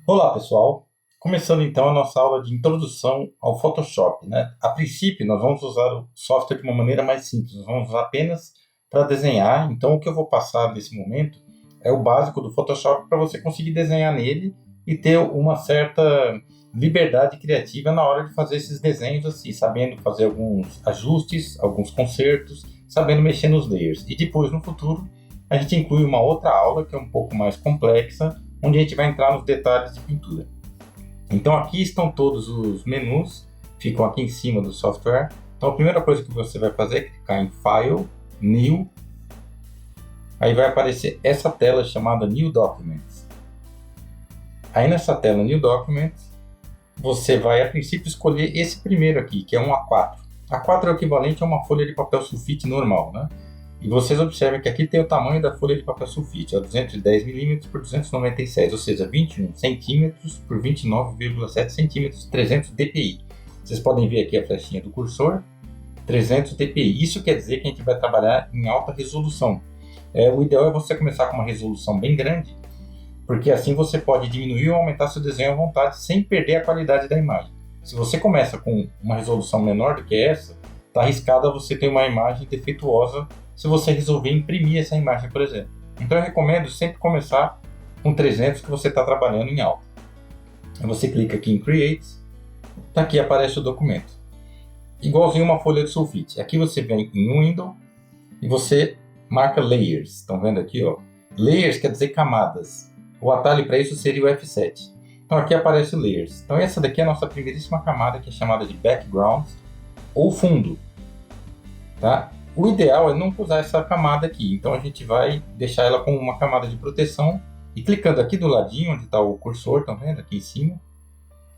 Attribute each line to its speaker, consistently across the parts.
Speaker 1: Olá pessoal, começando então a nossa aula de introdução ao Photoshop, né? A princípio nós vamos usar o software de uma maneira mais simples, nós vamos usar apenas para desenhar. Então o que eu vou passar nesse momento é o básico do Photoshop para você conseguir desenhar nele e ter uma certa liberdade criativa na hora de fazer esses desenhos assim, sabendo fazer alguns ajustes, alguns consertos, sabendo mexer nos layers. E depois no futuro a gente inclui uma outra aula que é um pouco mais complexa, onde a gente vai entrar nos detalhes de pintura. Então aqui estão todos os menus, ficam aqui em cima do software. Então a primeira coisa que você vai fazer é clicar em File, New, aí vai aparecer essa tela chamada New Documents. Aí nessa tela New Documents, você vai a princípio escolher esse primeiro aqui, que é um A4. A4 é o equivalente a uma folha de papel sulfite normal, né? E vocês observem que aqui tem o tamanho da folha de papel sulfite, 210 mm por 296, ou seja, 21 cm por 29,7 cm, 300 dpi. Vocês podem ver aqui a flechinha do cursor, 300 dpi. Isso quer dizer que a gente vai trabalhar em alta resolução. O ideal é você começar com uma resolução bem grande, porque assim você pode diminuir ou aumentar seu desenho à vontade sem perder a qualidade da imagem. Se você começa com uma resolução menor do que essa, está arriscado a você ter uma imagem defeituosa se você resolver imprimir essa imagem, por exemplo. Então eu recomendo sempre começar com 300 que você está trabalhando em alta. Aí você clica aqui em Create, tá aqui aparece o documento. Igualzinho uma folha de sulfite. Aqui você vem em Window e você marca Layers. Estão vendo aqui, ó? Layers quer dizer camadas. O atalho para isso seria o F7. Então aqui aparece Layers. Então essa daqui é a nossa primeiríssima camada, que é chamada de Background ou fundo, tá? O ideal é não usar essa camada aqui, então a gente vai deixar ela com uma camada de proteção e clicando aqui do ladinho onde está o cursor, estão vendo aqui em cima,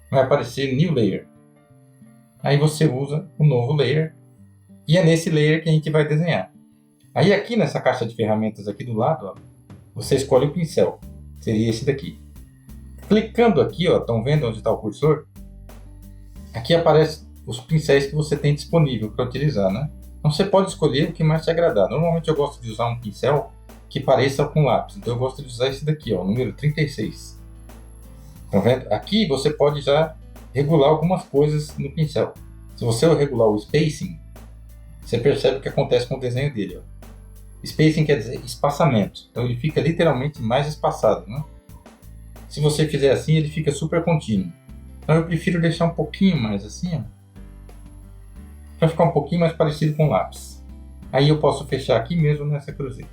Speaker 1: vai aparecer New Layer. Aí você usa o novo layer e é nesse layer que a gente vai desenhar. Aí aqui nessa caixa de ferramentas aqui do lado, ó, você escolhe o pincel, seria esse daqui. Clicando aqui, ó, estão vendo onde está o cursor? Aqui aparece os pincéis que você tem disponível para utilizar, né? Então você pode escolher o que mais te agradar. Normalmente eu gosto de usar um pincel que pareça com lápis. Então eu gosto de usar esse daqui, ó, o número 36. Tá vendo? Aqui você pode já regular algumas coisas no pincel. Se você regular o spacing, você percebe o que acontece com o desenho dele. Ó. Spacing quer dizer espaçamento. Então ele fica literalmente mais espaçado, né? Se você fizer assim, ele fica super contínuo. Então eu prefiro deixar um pouquinho mais assim, ó, para ficar um pouquinho mais parecido com o lápis. Aí eu posso fechar aqui mesmo nessa cruzeira.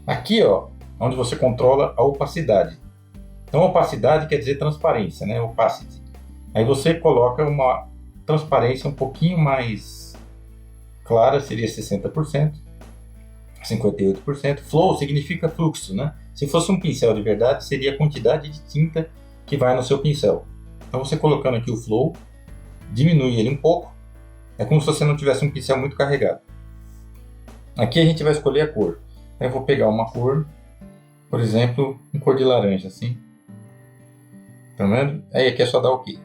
Speaker 1: Aqui, ó, onde você controla a opacidade. Então, opacidade quer dizer transparência, né? Opacity. Aí você coloca uma transparência um pouquinho mais clara, seria 60%, 58%. Flow significa fluxo, né? Se fosse um pincel de verdade, seria a quantidade de tinta que vai no seu pincel. Então, você colocando aqui o flow, diminui ele um pouco, é como se você não tivesse um pincel muito carregado. Aqui a gente vai escolher a cor. Eu vou pegar uma cor, por exemplo, uma cor de laranja, assim. Tá vendo? Aí aqui é só dar OK.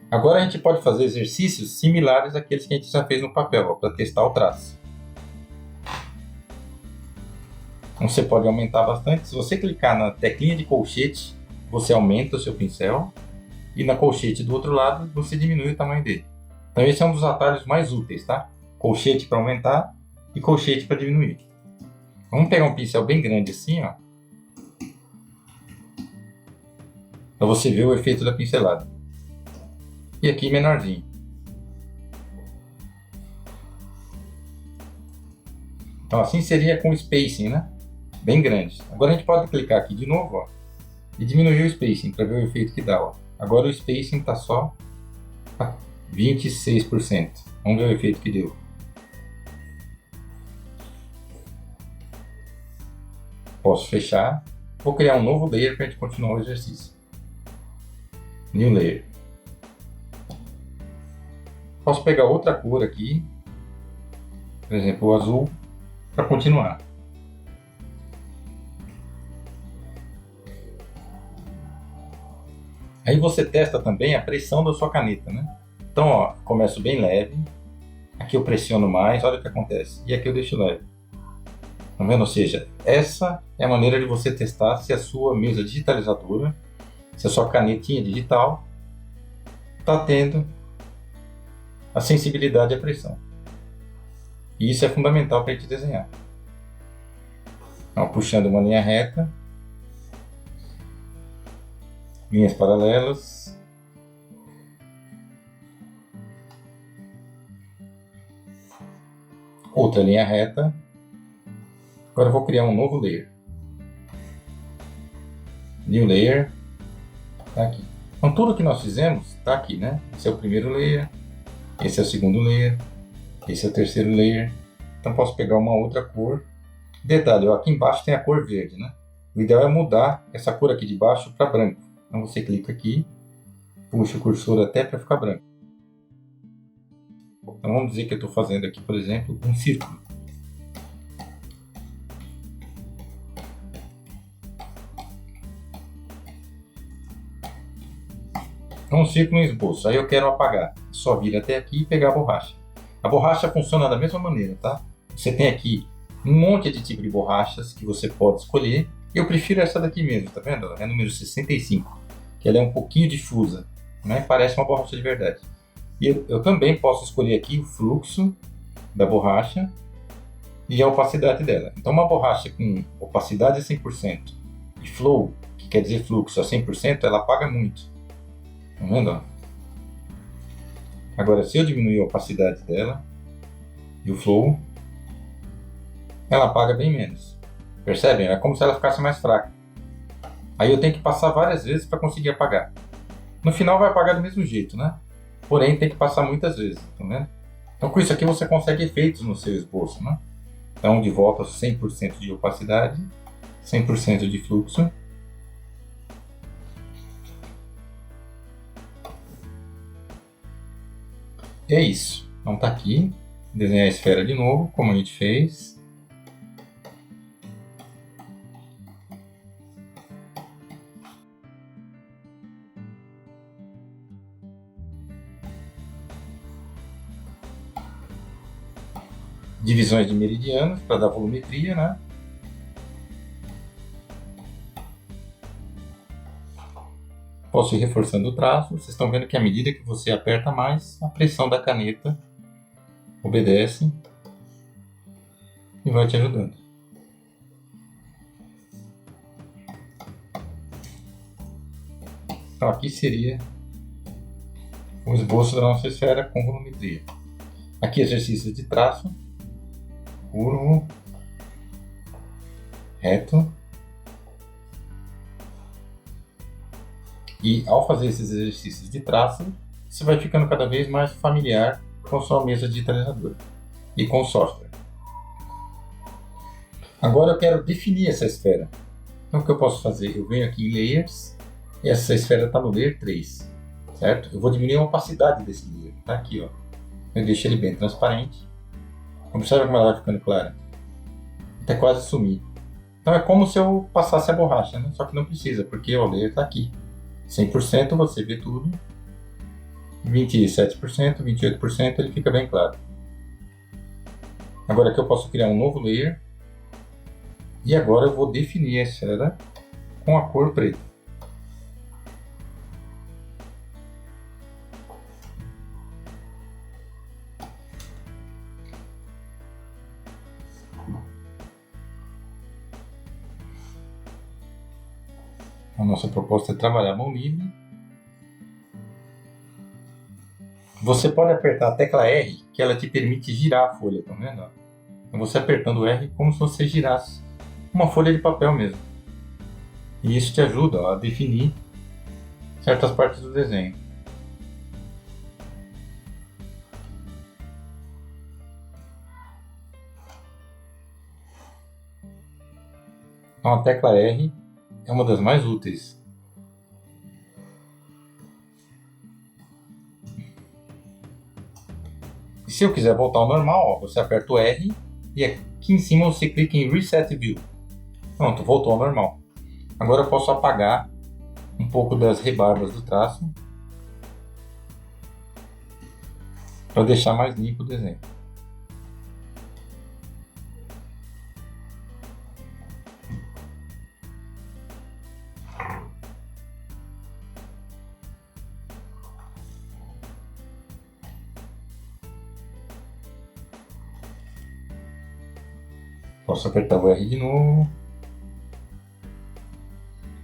Speaker 1: Agora a gente pode fazer exercícios similares àqueles que a gente já fez no papel, para testar o traço. Então você pode aumentar bastante. Se você clicar na teclinha de colchete, você aumenta o seu pincel. E na colchete do outro lado, você diminui o tamanho dele. Então esse é um dos atalhos mais úteis, tá? Colchete para aumentar e colchete para diminuir. Vamos pegar um pincel bem grande assim, ó. Para você ver o efeito da pincelada. E aqui menorzinho. Então assim seria com spacing, né? Bem grande. Agora a gente pode clicar aqui de novo, ó. E diminuir o spacing para ver o efeito que dá, ó. Agora o spacing está só a 26%. Vamos ver o efeito que deu. Posso fechar. Vou criar um novo layer para a gente continuar o exercício. New Layer. Posso pegar outra cor aqui. Por exemplo, o azul. Para continuar. Aí você testa também a pressão da sua caneta, né? Então, ó, começo bem leve. Aqui eu pressiono mais, olha o que acontece. E aqui eu deixo leve. Tá vendo? Ou seja, essa é a maneira de você testar se a sua mesa digitalizadora, se a sua canetinha digital está tendo a sensibilidade à pressão. E isso é fundamental para a gente desenhar. Então, puxando uma linha reta, linhas paralelas, outra linha reta. Agora eu vou criar um novo layer. New layer, tá aqui. Então tudo que nós fizemos está aqui, né? Esse é o primeiro layer, esse é o segundo layer, esse é o terceiro layer. Então posso pegar uma outra cor. Detalhe, ó, aqui embaixo tem a cor verde, né? O ideal é mudar essa cor aqui de baixo para branco. Então você clica aqui, puxa o cursor até para ficar branco. Então vamos dizer que eu estou fazendo aqui, por exemplo, um círculo. Então um círculo em esboço. Aí eu quero apagar. Só vir até aqui e pegar a borracha. A borracha funciona da mesma maneira, tá? Você tem aqui um monte de tipo de borrachas que você pode escolher. Eu prefiro essa daqui mesmo, tá vendo? É a número 65, que ela é um pouquinho difusa, né? Parece uma borracha de verdade. E eu também posso escolher aqui o fluxo da borracha e a opacidade dela. Então uma borracha com opacidade a 100% e flow, que quer dizer fluxo a 100%, ela apaga muito. Tá vendo? Agora, se eu diminuir a opacidade dela e o flow, ela apaga bem menos. Percebem? É como se ela ficasse mais fraca. Aí eu tenho que passar várias vezes para conseguir apagar. No final vai apagar do mesmo jeito, né? Porém, tem que passar muitas vezes, tá vendo? Então, com isso aqui você consegue efeitos no seu esboço, né? Então, de volta 100% de opacidade, 100% de fluxo. E é isso. Então tá aqui. Desenhar a esfera de novo, como a gente fez. Divisões de meridianos para dar volumetria, né? Posso ir reforçando o traço. Vocês estão vendo que à medida que você aperta mais, a pressão da caneta obedece e vai te ajudando. Então aqui seria o esboço da nossa esfera com volumetria. Aqui exercícios de traço, curvo, reto. E ao fazer esses exercícios de traço, você vai ficando cada vez mais familiar com a sua mesa digitalizadora e com o software. Agora eu quero definir essa esfera. Então o que eu posso fazer? Eu venho aqui em Layers e essa esfera está no Layer 3, certo? Eu vou diminuir a opacidade desse layer. Está aqui, ó. Eu deixo ele bem transparente. Observa como ela vai ficando clara. Até quase sumir. Então é como se eu passasse a borracha, né? Só que não precisa, porque o layer está aqui. 100% você vê tudo. 27%, 28% ele fica bem claro. Agora aqui eu posso criar um novo layer. E agora eu vou definir a esfera com a cor preta. A nossa proposta é trabalhar mão livre. Você pode apertar a tecla R, que ela te permite girar a folha, tá vendo? Então você apertando o R como se você girasse uma folha de papel mesmo. E isso te ajuda a definir certas partes do desenho. Então a tecla R é uma das mais úteis. E se eu quiser voltar ao normal, ó, você aperta o R e aqui em cima você clica em Reset View. Pronto, voltou ao normal. Agora eu posso apagar um pouco das rebarbas do traço para deixar mais limpo o desenho. Posso apertar o R de novo.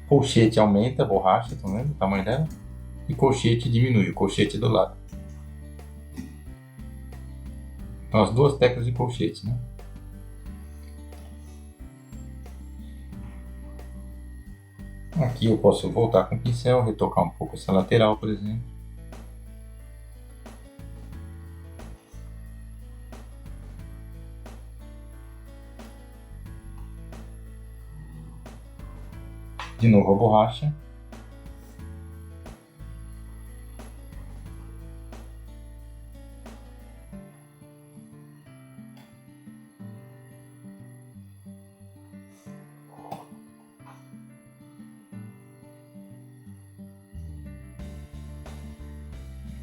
Speaker 1: Colchete aumenta a borracha, tá vendo o tamanho dela? E colchete diminui, o colchete do lado. Então as duas teclas de colchete, né? Aqui eu posso voltar com o pincel, retocar um pouco essa lateral, por exemplo. De novo a borracha.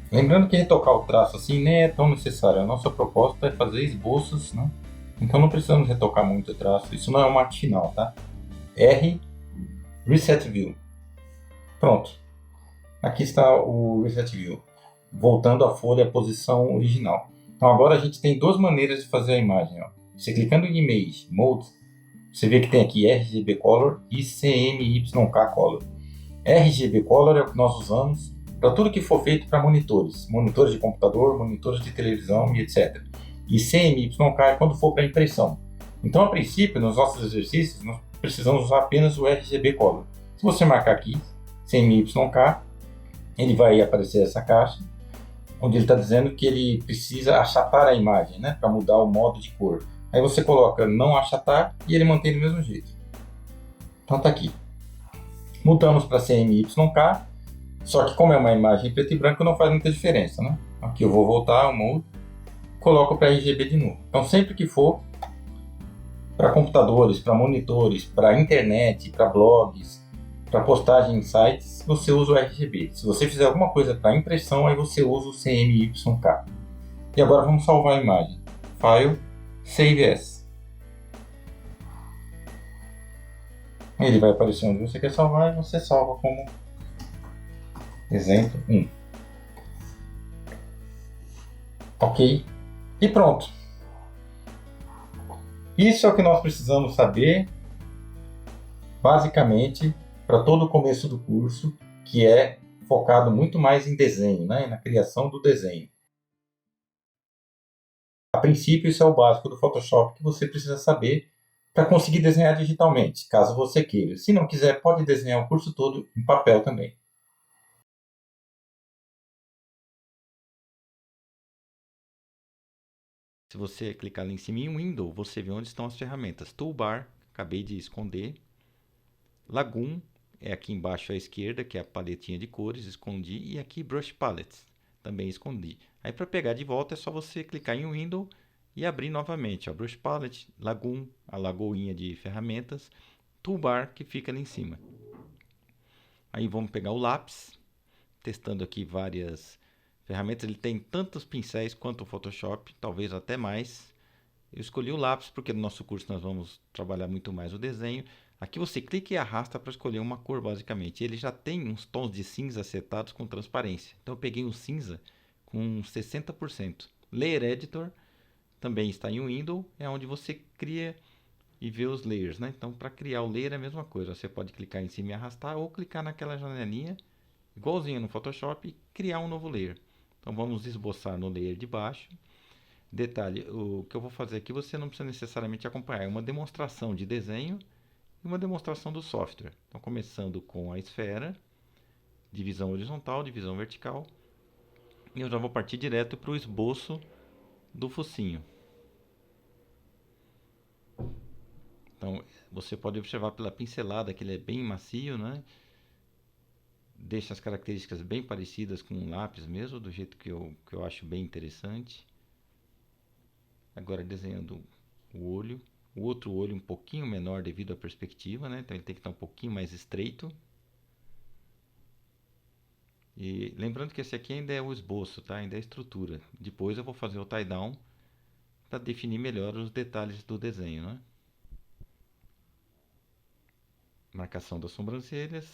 Speaker 1: Lembrando que retocar o traço assim nem é tão necessário. A nossa proposta é fazer esboços, né? Então não precisamos retocar muito o traço. Isso não é uma arte final, tá? R, Reset View. Pronto. Aqui está o Reset View. Voltando a folha à posição original. Então agora a gente tem duas maneiras de fazer a imagem. Ó. Você clicando em Image Mode, você vê que tem aqui RGB Color e CMYK Color. RGB Color é o que nós usamos para tudo que for feito para monitores. Monitores de computador, monitores de televisão e etc. E CMYK é quando for para impressão. Então, a princípio, nos nossos exercícios, nós precisamos usar apenas o RGB Color. Se você marcar aqui, CMYK, ele vai aparecer essa caixa, onde ele está dizendo que ele precisa achatar a imagem, né, para mudar o modo de cor. Aí você coloca não achatar e ele mantém do mesmo jeito. Então está aqui. Mudamos para CMYK, só que como é uma imagem em preto e branco não faz muita diferença, né? Aqui eu vou voltar ao mode, coloco para RGB de novo. Então sempre que for para computadores, para monitores, para internet, para blogs, para postagem em sites, você usa o RGB. Se você fizer alguma coisa para impressão, aí você usa o CMYK. E agora vamos salvar a imagem. File, Save As. Ele vai aparecer onde você quer salvar e você salva como exemplo 1. Ok? E pronto. Isso é o que nós precisamos saber, basicamente, para todo o começo do curso, que é focado muito mais em desenho, né? Na criação do desenho. A princípio, isso é o básico do Photoshop que você precisa saber para conseguir desenhar digitalmente, caso você queira. Se não quiser, pode desenhar o curso todo em papel também.
Speaker 2: Se você clicar lá em cima em Window, você vê onde estão as ferramentas. Toolbar, acabei de esconder. Lagoon, é aqui embaixo à esquerda, que é a paletinha de cores, escondi. E aqui Brush Palettes, também escondi. Aí para pegar de volta é só você clicar em Window e abrir novamente. Ó, Brush Palette, Lagoon, a lagoinha de ferramentas. Toolbar, que fica ali em cima. Aí vamos pegar o lápis, testando aqui várias ferramentas. Ele tem tantos pincéis quanto o Photoshop, talvez até mais. Eu escolhi o lápis porque no nosso curso nós vamos trabalhar muito mais o desenho. Aqui você clica e arrasta para escolher uma cor, basicamente. Ele já tem uns tons de cinza setados com transparência. Então eu peguei um cinza com 60%. Layer Editor também está em Windows, é onde você cria e vê os layers, né? Então para criar o layer é a mesma coisa. Você pode clicar em cima e arrastar ou clicar naquela janelinha, igualzinho no Photoshop, e criar um novo layer. Então vamos esboçar no layer de baixo. Detalhe, o que eu vou fazer aqui você não precisa necessariamente acompanhar. É uma demonstração de desenho e uma demonstração do software. Então, começando com a esfera, divisão horizontal, divisão vertical. E eu já vou partir direto para o esboço do focinho. Então, você pode observar pela pincelada que ele é bem macio, né? Deixa as características bem parecidas com um lápis mesmo, do jeito que eu acho bem interessante. Agora desenhando o olho. O outro olho um pouquinho menor devido à perspectiva, né? Então ele tem que estar um pouquinho mais estreito. E lembrando que esse aqui ainda é o esboço, tá? Ainda é a estrutura. Depois eu vou fazer o tie-down para definir melhor os detalhes do desenho, né? Marcação das sobrancelhas.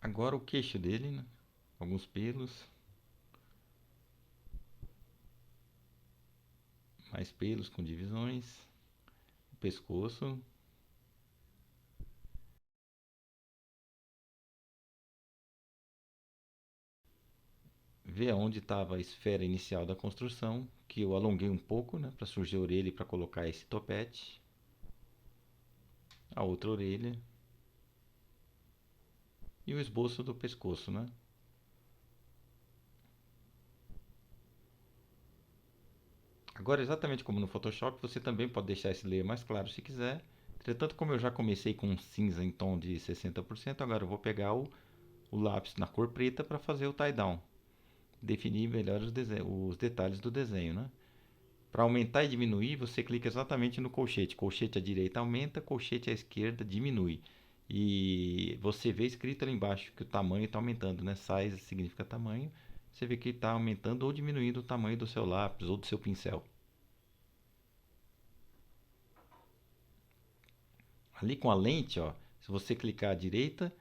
Speaker 2: Agora o queixo dele, né? Alguns pelos. Mais pelos com divisões. O pescoço. Ver onde estava a esfera inicial da construção, que eu alonguei um pouco, né, para surgir a orelha e para colocar esse topete. A outra orelha. E o esboço do pescoço, né? Agora, exatamente como no Photoshop, você também pode deixar esse layer mais claro se quiser. Entretanto, como eu já comecei com um cinza em tom de 60%, agora eu vou pegar o lápis na cor preta para fazer o tie-down. Definir melhor os detalhes do desenho, né? Para aumentar e diminuir, você clica exatamente no colchete. Colchete à direita aumenta, colchete à esquerda diminui. E você vê escrito ali embaixo que o tamanho está aumentando, né? Size significa tamanho. Você vê que está aumentando ou diminuindo o tamanho do seu lápis ou do seu pincel. Ali com a lente, ó, se você clicar à direita,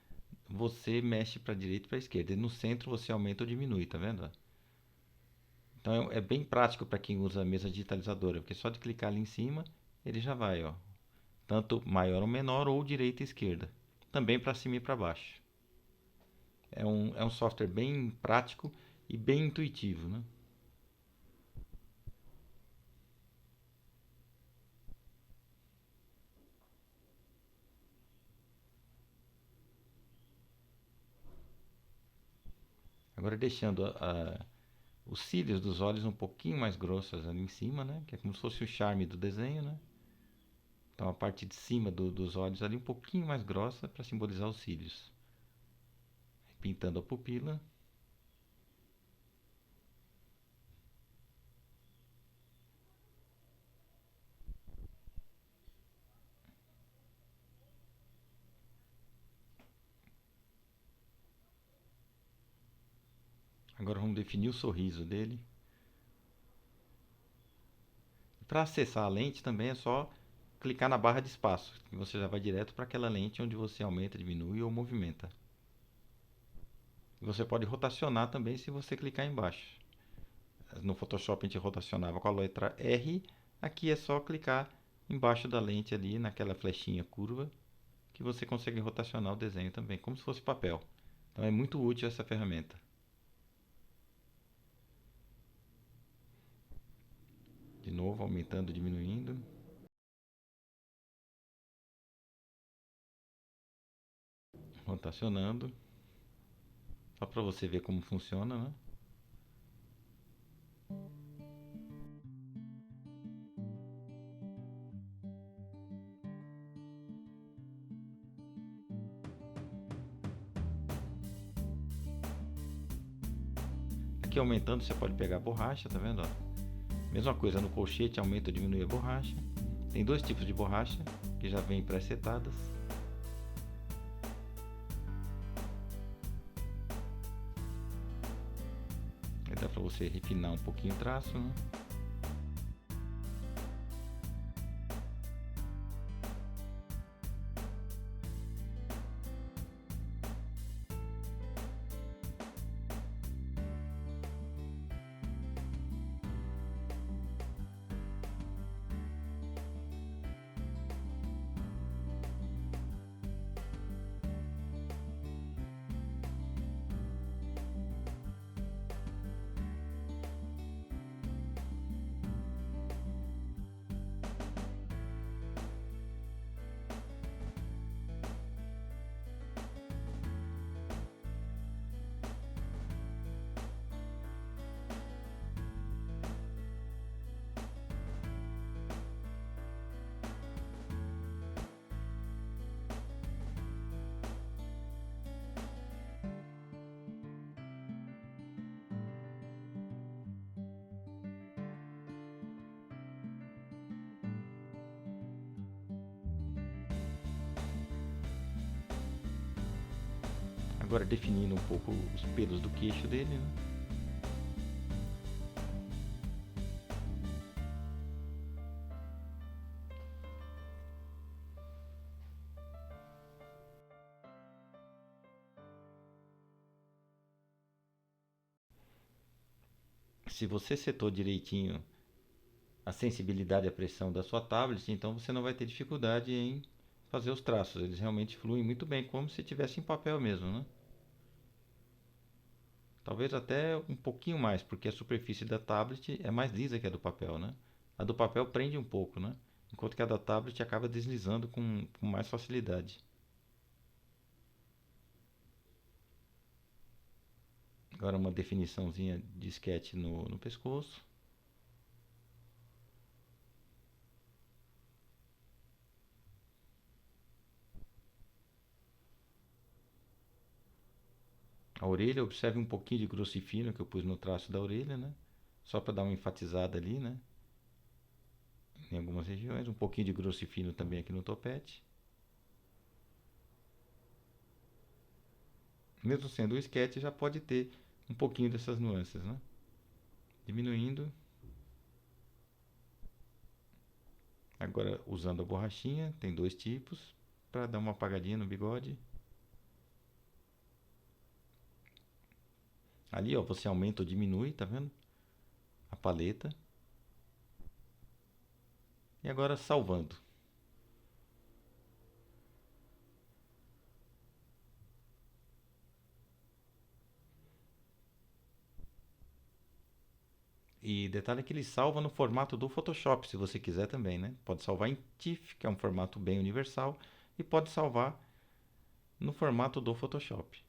Speaker 2: você mexe para a direita e para a esquerda. E no centro você aumenta ou diminui, tá vendo? Então é bem prático para quem usa a mesa digitalizadora, porque só de clicar ali em cima, ele já vai, ó, tanto maior ou menor ou direita e esquerda. Também para cima e para baixo. É um software bem prático e bem intuitivo, né? Agora deixando os cílios dos olhos um pouquinho mais grossos ali em cima, né? Que é como se fosse o charme do desenho, né? Então a parte de cima dos olhos ali um pouquinho mais grossa para simbolizar os cílios. Pintando a pupila. Agora vamos definir o sorriso dele. Para acessar a lente também é só clicar na barra de espaço, e você já vai direto para aquela lente onde você aumenta, diminui ou movimenta. E você pode rotacionar também se você clicar embaixo. No Photoshop a gente rotacionava com a letra R, aqui é só clicar embaixo da lente ali, naquela flechinha curva, que você consegue rotacionar o desenho também, como se fosse papel. Então é muito útil essa ferramenta. De novo, aumentando, diminuindo, rotacionando, só para você ver como funciona, né? Aqui aumentando você pode pegar a borracha, tá vendo? Ó? Mesma coisa no colchete, aumenta ou diminui a borracha. Tem dois tipos de borracha que já vêm pré-setadas. Aí dá para você refinar um pouquinho o traço, né? Agora definindo um pouco os pelos do queixo dele, né? Se você setou direitinho a sensibilidade à pressão da sua tablet, então você não vai ter dificuldade em fazer os traços. Eles realmente fluem muito bem, como se tivesse em papel mesmo, né? Talvez até um pouquinho mais, porque a superfície da tablet é mais lisa que a do papel, né? A do papel prende um pouco, né? Enquanto que a da tablet acaba deslizando com mais facilidade. Agora uma definiçãozinha de sketch no pescoço. A orelha, observe um pouquinho de grosso e fino que eu pus no traço da orelha, né? Só para dar uma enfatizada ali, né? Em algumas regiões. Um pouquinho de grosso e fino também aqui no topete. Mesmo sendo um sketch, já pode ter um pouquinho dessas nuances, né? Diminuindo. Agora, usando a borrachinha, tem dois tipos. Para dar uma apagadinha no bigode. Ali, ó, você aumenta ou diminui, tá vendo? A paleta. E agora salvando. E detalhe que ele salva no formato do Photoshop, se você quiser também, né? Pode salvar em TIFF, que é um formato bem universal, e pode salvar no formato do Photoshop.